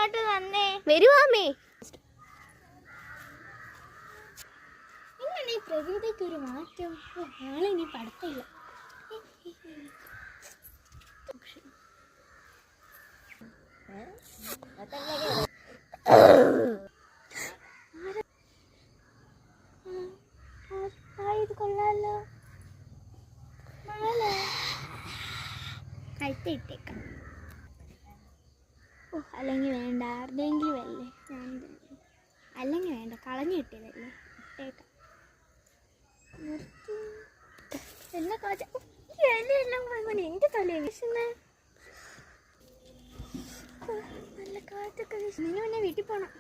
ഇങ്ങോട്ട് വന്നേ. വരുവാമേ. ഇങ്ങനെ ഈ പ്രകൃതിക്ക് ഒരു മാറ്റം. നാളെ ഇനി പഠിത്തമില്ല. ഇത് കൊള്ളാലോ. കഴുത്തിട്ടേക്കാം. ഓ അല്ലെങ്കിൽ വേണ്ട, ആരുടെയെങ്കിലും അല്ലേ. അല്ലെങ്കിൽ വേണ്ട, കളഞ്ഞു കിട്ടിയതല്ലേ, ഇട്ടേക്കാം. എല്ലാ കാച്ച എല്ലാം വാങ്ങി എൻ്റെ തലയെ വീശുന്നേ. നല്ല കാറ്റൊക്കെ വീശുന്നു. ഇനി പിന്നെ വീട്ടിൽ പോണം.